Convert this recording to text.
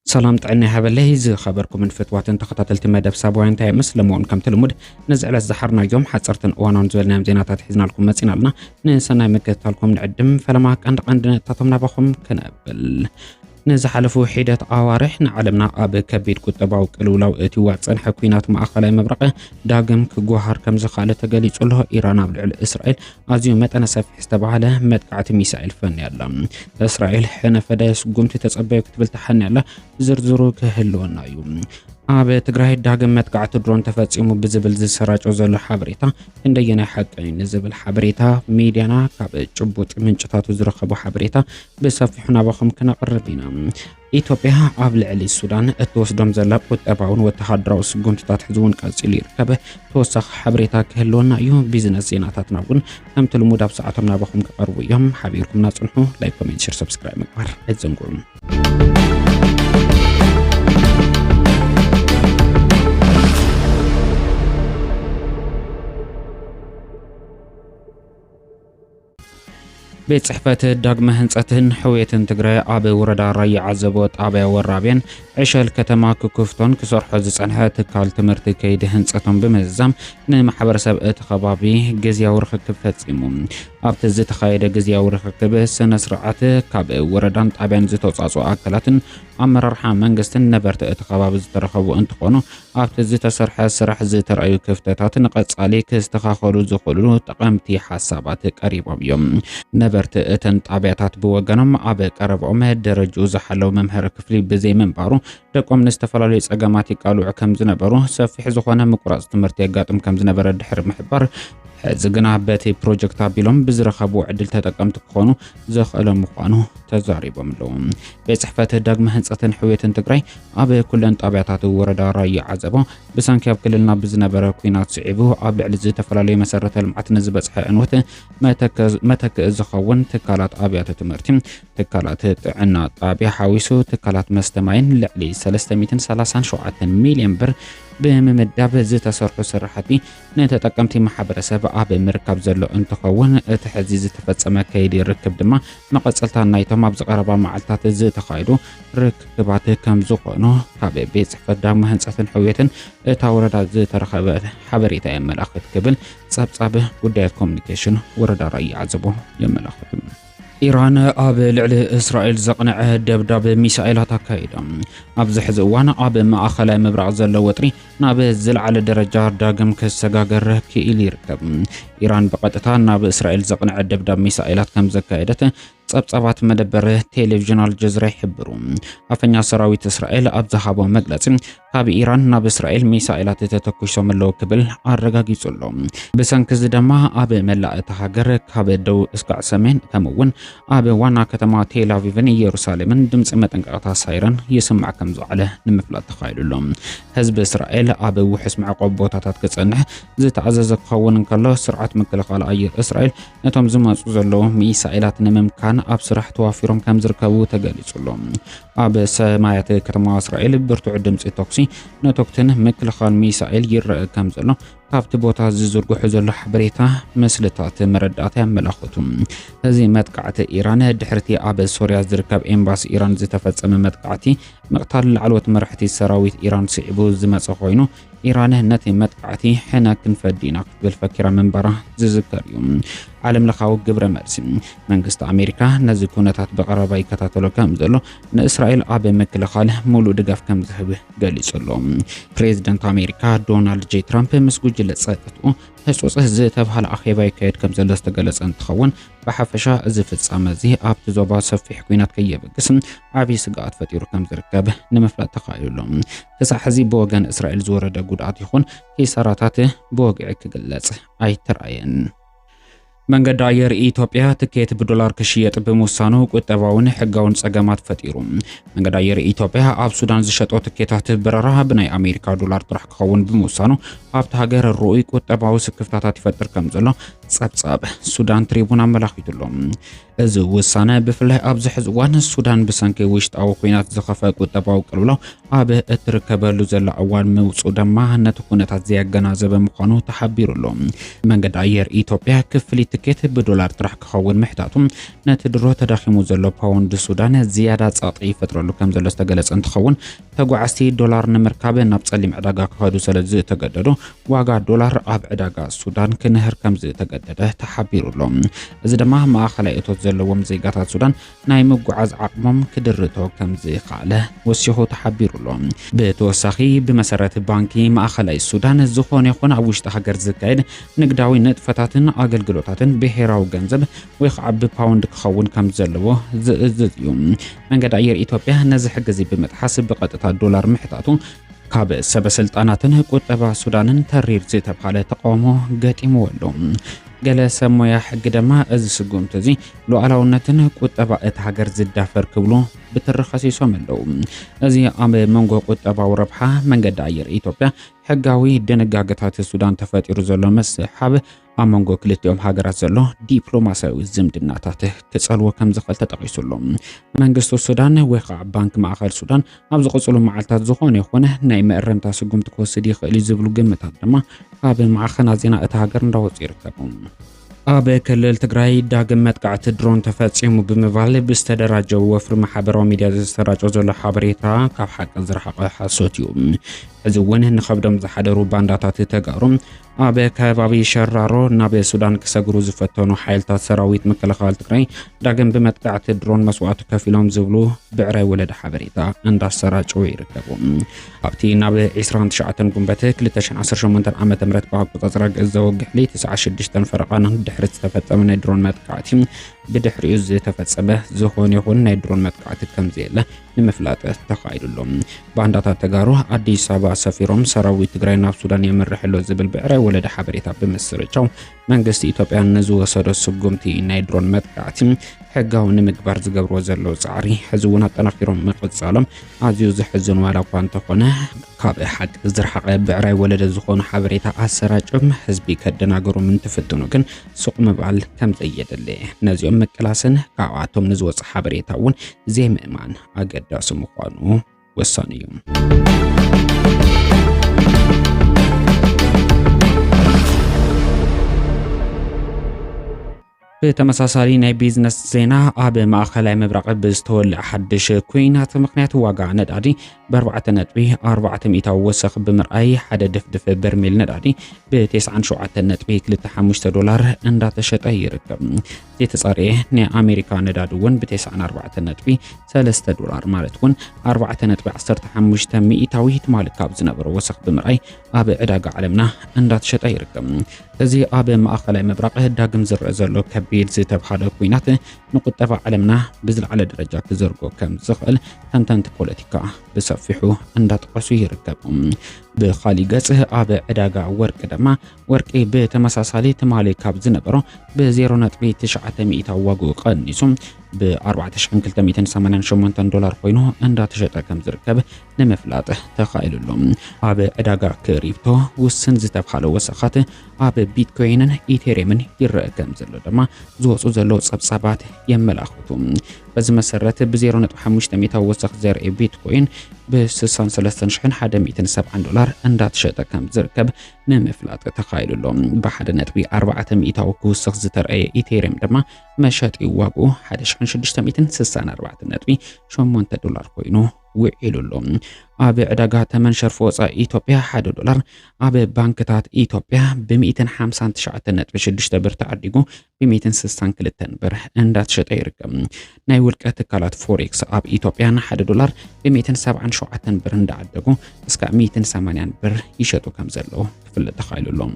سلام طعني هبلي زي خبركم من فتوات تخطلت مدب سابوين تاي مسلمون كم تلمود نزعل الزحرنا يوم حصرتن اوانون زولنا زيناتات حزنا لكم مصينا لنا نسنا مكتالكم نعدم فلما عندنا تطمنا بخم كنقبل نزحلفو حيدة عوارح نعلمنا أب كبير كتباو قلولاو اتواصن حكوينات مؤخلا مبرقه داغم كجوهر كم زخاله تغليص له ايران بلعل اسرائيل ازيو متن سفح استبعاله مدقعت ميسائيل فن يلا اسرائيل حنا فداس قمت تصبيو كتبل تحن يلا زرزرو كهلونا يوم أب تجري داغم مدقعت درون تفصيمو بزبل زسراچو زلو حبريتا اندينا حقين زبل حبريتا ميديانا كاب ጭቡጥ ምንጭታቱ ዝረከቡ حبريታ بسفحنا بخم كنقربينا ኢትዮጵያ ኣብ ልዕሊ ሱዳን እትወስዶም ዘላ ቁጠባውን ወተሃደራዊ ስጉምትታት ሒዙን ቀጽሊ ይርከብ ተወሳኺ ሓበሬታ ክህልወና እዩ ቢዝነስ ዜናታትና እውን ከም ትልሙድ ኣብ ሰዓቶም ናበኹም ክቐርቡ እዮም ሓቢርኩም ናጽንሑ ላይክ ኮሜንት ሼር ሰብስክራይብ ምግባር አይዘንጉም بيت صحفة داغم هنصتن حويتن تግራይ ኣብ ወረዳ ራያ ዓዘቦ ጣብያ ወራብያን عشال ከተማ ክኩፍቶን ክሰርሖ ዝጸንሐ ትካል ትምህርቲ ከይዲ ህንጸቶም በመዛም ንማሕበረሰብ እቲ ከባቢ ግዝያዊ ርክክብ ፈጺሙ ኣብቲ ዝተኻየደ ግዝያዊ ርክክብ ስነ ስርዓት ካብ ወረዳን ጣብያን ዝተጻጹ ኣካላትን ኣመራርሓ መንግስትን ነበርቲ እቲ ከባቢ ዝተረኸቡ እንትኾኑ ኣብቲ ዝተሰርሐ ስራሕ ዝተረኣዩ ክፍተታት ንቐጻሊ ክስተኻኸሉ ዝኽእሉ ጠቐምቲ ሓሳባት ቀሪቦም እዮም ነበርቲ እተን ጣብያታት ብወገኖም ኣብ ቀረብኦም ደረጃኡ ዝሓለው መምሃሪ ክፍሊ ብዘይ መንባሩ ደቆም ንዝተፈላለዩ ጸገማት ይቃልዑ ከም ዝነበሩ ሰፊሕ ዝኾነ ምቁራጽ ትምህርቲ የጋጥም ከም ዝነበረ ድሕሪ ምሕባር ዝግና በቲ ፕሮጀክት ኣቢሎም ብዝረኸቡ ዕድል ተጠቀምቲ ክኾኑ ዘኽእለ ምዃኑ ተዛሪቦም ኣለዉ ቤት ዳግመ ህንጸትን ሕውየትን ትግራይ ኣብ ኩለን ጣብያታት ወረዳ ራያ ዓዘቦ ብሳንኪ ኣብ ክልልና ብዝነበረ ኩናት ስዒቡ ኣብ ልዕሊ ዝተፈላለዩ መሰረተ ልምዓት ንዝበጽሐ ዕንወት መተክእ ዝኸውን ትካላት ኣብያተ ትምህርቲ ትካላት ጥዕና ጣብያ ሓዊሱ ትካላት መስተማይን ልዕሊ 337 ሚልዮን ብር بممداب ዝተሰርሑ ስራሕቲ ንተጠቀምቲ ማሕበረሰብ ኣብ ምርካብ ዘሎ እንትኸውን እቲ ሕዚ ዝተፈጸመ ከይዲ ርክብ ድማ መቐጸልታ ናይቶም ኣብ ዝቐረባ መዓልታት ዝተኻየዱ ርክባት ከም ዝኾኑ ካብ ቤት ጽሕፈት ዳግመ ህንጸትን ሕውየትን እታ ወረዳ ዝተረኸበ ሓበሬታ የመላኽት ክብል ጸብጻብ ጉዳያት ኮሙኒኬሽን ወረዳ ራያ ዓዘቦ የመላኽት إيران أب لعل إسرائيل زقنع دبدب ميسائلات كايدا أب زحز وانا أب ما أخلا مبرع زل وطري ناب زل على درجة داغم كسجاجر كإلي ركب إيران بقتها ناب إسرائيل زقنع دبدب ميسائلات كم زكايدته صبصبات مدبر تلفزيون الجزيرة يحبروا أفنيا سراويت إسرائيل أبزحابو مجلس كاب إيران ناب إسرائيل ميسائلات تتكوشو ملو كبل أرجاجي سلو بسنكز دما أب ملا تهاجر كاب دو إسقع سمين كمون أب وانا كتما تيل أفيفن يروسالم دمس متنقطع سايرن يسمع كم زعله نمفلا تخيل لهم حزب إسرائيل أب وحس مع قبوطات كتصنح زي تعزز قوون كله سرعة مكلخال أي إسرائيل نتوم زما زلو ميسائلات نمكان أب سرح توافرهم كم زركبو تجلسلهم أب سمايات كتما إسرائيل برتو دمس توكسي نتوكتن مكلخال ميسائيل يرى كم زلو كابت بوتا زرقو حزل حبريتا مسلطات مردات ملاختهم هذه مدقعة إيران دحرتي أب سوريا زركب إمباس إيران زتفصم مدقعتي مقتل العلوة مرحتي سراويت إيران صعبو زمص خوينو إيران نتي مدقعتي حنا كنفدينا بالفكرة من برا زذكر يوم عالم لخاو جبر مرسم منجست أمريكا نزكونتات بقرباي كتاتلو كم زلو إسرائيل أب مكلخال مولو دقاف كم ذهب قالي سلوم بريزيدنت أمريكا دونالد جي ترامب مسجوج لصقتو هسوس زتبهال أخيبا يكيد كم زل استقلص انتخون بحفشا زفت سامزي أب تزوبا صفي حكوينات كيب قسم عبي سقاط فتيرو كم زركب نمفلا تخايلهم تسع حزي بوغان إسرائيل زورة قدعات يخون كي ساراتاته بوغع كقلص أي ترأين መንገድ አየር ኢትዮጵያ ትኬት በዶላር ክሽየጥ በመወሰኑ ቁጠባውን ሕጋውን ጸገማት ፈጢሩ መንገድ አየር ኢትዮጵያ ኣብ ሱዳን ዝሸጦ ትኬታት በረራ ብናይ ኣሜሪካ ዶላር ጥራሕ ክኸውን በመወሰኑ ኣብቲ ሃገር ሩኡይ ቁጠባው ስክፍታታት ይፈጥር ከም ዘሎ ጸብጻብ ሱዳን ትሪቡን አመላክቱሎም እዚ ውሳነ ብፍላይ ኣብዚ ሕዚ እዋን ሱዳን ብሰንኪ ውሽጣዊ ኩናት ዝኸፈ ቁጠባዊ ቅልውላው ኣብ እትርከበሉ ዘላ እዋን ምውፁእ ድማ ነቲ ኩነታት ዘያገናዘበ ምዃኑ ተሓቢሩሎ መንገዲ ኣየር ኢትዮጵያ ክፍሊት ትኬት ብዶላር ጥራሕ ክኸውን ምሕታቱ ነቲ ድሮ ተዳኺሙ ዘሎ ፓውንድ ሱዳን ዝያዳ ጸቕጢ ይፈጥረሉ ከም ዘሎ ዝተገለጸ እንትኸውን ተጓዓዝቲ ዶላር ንምርካብ ናብ ጸሊም ዕዳጋ ክኸዱ ስለ ዝተገደዱ ዋጋ ዶላር ኣብ ዕዳጋ ሱዳን ክንህር ከም ዝተገደደ ተሓቢሩሎ እዚ ድማ ማእኸላይ እቶት ዘለዎም ዜጋታት ሱዳን ናይ ምጉዓዝ ዓቕሞም ክድርቶ ከም ዝኽኣለ ወሲኹ ተሓቢሩሎ ብተወሳኺ ብመሰረት ባንኪ ማእኸላይ ሱዳን ዝኾነ ይኹን ኣብ ውሽጢ ሃገር ዝካየድ ንግዳዊ ንጥፈታትን ኣገልግሎታትን ብሄራዊ ገንዘብ ወይ ከዓ ብፓውንድ ክኸውን ከም ዘለዎ ዝእዝዝ እዩ መንገዲ ኣየር ኢትዮጵያ ነዚ ሕግዚ ብምጥሓስ ብቐጥታ ዶላር ምሕታቱ ካብ ሰበስልጣናትን ቁጠባ ሱዳንን ተሪር ዝተባሃለ ተቃውሞ ገጢምዎ ኣሎ ገለ ሰሞያ ሕጊ ድማ እዚ ስጉምቲ እዚ ሉዓላውነትን ቁጠባ እቲ ሃገር ዝዳፈር ክብሉ ብትረኸሲሶም ኣለዉ እዚ ኣብ መንጎ ቁጠባዊ ረብሓ መንገዲ ኣየር ኢትዮጵያ ሕጋዊ ድንጋጌታት ሱዳን ተፈጢሩ ዘሎ መስሓብ ኣብ መንጎ ክልቲኦም ሃገራት ዘሎ ዲፕሎማሲያዊ ዝምድናታት ክጸልዎ ከም ዝኽእል ተጠቒሱሎ መንግስቲ ሱዳን ወይ ከዓ ባንክ ማእኸል ሱዳን ኣብ ዝቕፅሉ መዓልታት ዝኾነ ይኹን ናይ ምእረምታ ስጉምቲ ክወስድ ይኽእል ዝብሉ ግምታት ድማ ኣብ ማዕኸና ዜና እቲ ሃገር እንዳወፁ ይርከቡ ኣብ ክልል ትግራይ ዳግም መጥቃዕቲ ድሮን ተፈጺሙ ብምባል ብዝተደራጀው ወፍሪ ማሕበራዊ ሚድያ ዝተሰራጨ ዘሎ ሓበሬታ ካብ ሓቂ ዝረሓቐ ሓሶት እዩ እዚ እውን ንኸብዶም ዝሓደሩ ባንዳታት ተጋሩ ኣብ ከባቢ ሸራሮ ናብ ሱዳን ክሰግሩ ዝፈተኑ ሓይልታት ሰራዊት መከላኸሊ ትግራይ ዳግም ብመጥቃዕቲ ድሮን መስዋዕቲ ከፊሎም ዝብሉ ብዕራይ ወለደ ሓበሬታ እንዳሰራጨው ይርከቡ ኣብቲ ናብ 29 ጉንበት 2018 ዓመተ ምህረት ብኣቆጻጽራ ዘወግሕሊ 96 ፈረቓን ድሕሪ ዝተፈጸመ ናይ ድሮን መጥቃዕቲ ብድሕሪኡ ዝተፈጸመ ዝኾነ ይኹን ናይ ድሮን መጥቃዕቲ ከም ዘየለ ንምፍላጥ ተኻይዱሎ ባንዳታት ተጋሩ ኣዲስ አበባ ሰፊሮም ሰራዊት ትግራይ ናብ ሱዳን የመርሕሎ ዝብል ብዕራይ ወለደ ሓበሬታ ብምስርጫው መንግስቲ ኢትዮጵያ ንዝወሰዶ ስጉምቲ ናይ ድሮን መጥቃዕቲ ሕጋዊ ንምግባር ዝገብርዎ ዘለዉ ጻዕሪ ሕዚ እውን ኣጠናኺሮም ምቕጻሎም ኣዝዩ ዝሕዝን ዋላ እኳ እንተኾነ ካብ ሓቂ ዝረሓቐ ብዕራይ ወለደ ዝኾኑ ሓበሬታ ኣሰራጮም ህዝቢ ከደናገሩ እንትፍትኑ ግን ሱቕ ምባል ከም ዘየደለ ነዚኦም ምቅላስን ካብኣቶም ንዝወፅእ ሓበሬታ እውን ዘይምእማን ኣገዳሲ ምዃኑ ወሳኒ እዩ بتمساسالي ناي بيزنس زينا ኣብ ማእኸላይ ምብራቕ ብዝተወልዐ ሓድሽ ኩናት ምኽንያት ዋጋ ነዳዲ ብ4.4 ወሰኽ ብምርኣይ ሓደ ድፍድፍ በርሜል ነዳዲ ብ$97.25 እንዳተሸጠ ይርከብ የተጻረየ ናይ ኣሜሪካ ነዳዲ እውን ብ$94.3 ማለት እውን 4.15 ሚእታዊ ትማልክ ካብ ዝነበረ ወሰኽ ብምርኣይ ኣብ ዕዳጋ ዓለምና እንዳተሸጠ ይርከብ እዚ ኣብ ማእኸላይ ምብራቕ ዳግም ዝረአ ዘሎ ከቢድ ዝተባሃለ ኩናት ንቁጠባ ዓለምና ብዝለዓለ ደረጃ ክዘርጎ ከም ዝኽእል ተንተንቲ ፖለቲካ ብሰፊሑ እንዳጠቀሱ ይርከቡ ብኻሊ ገጽ ኣብ ዕዳጋ ወርቂ ድማ ወርቂ ብተመሳሳሊ ትማሊ ካብ ዝነበሮ ብ$0.9 ዋጋኡ ቀኒሱ ብ$4288 ኮይኑ እንዳተሸጠ ከም ዝርከብ ንምፍላጥ ተኻኢሉሎ ኣብ ዕዳጋ ክሪፕቶ ውስን ዝተባሃለ ወሰኻት ኣብ ቢትኮይንን ኢቴሪየምን ይረአ ከም ዘሎ ድማ ዝወፁ ዘሎ ጸብጻባት የመላኽቱ በዚ መሰረት ብ$0.5 ወሰኽ ዘርኢ ቢትኮይን ብ$63,170 እንዳተሸጠ ከም ዝርከብ ንምፍላጥ ተኻኢሉሎ ብ$1.4 ክውስኽ ዝተረኣየ ኢቴሪየም ድማ መሸጢ ዋጋኡ $1,664.8 ኮይኑ ውዒሉሎ ኣብ ዕዳጋ ተመን ሸርፎ ወፃኢ ኢትዮጵያ $1 ኣብ ባንክታት ኢትዮጵያ ብ$159.6 ብር ተዓዲጉ ብ$162 ብር እንዳተሸጠ ይርከብ ናይ ውልቀ ትካላት ፎሬክስ ኣብ ኢትዮጵያ $1 ብ$177 ብር እንዳዓደጉ እስከ $180 ብር ይሸጡ ከም ዘለው ክፍለጥ ተኻኢሉሎም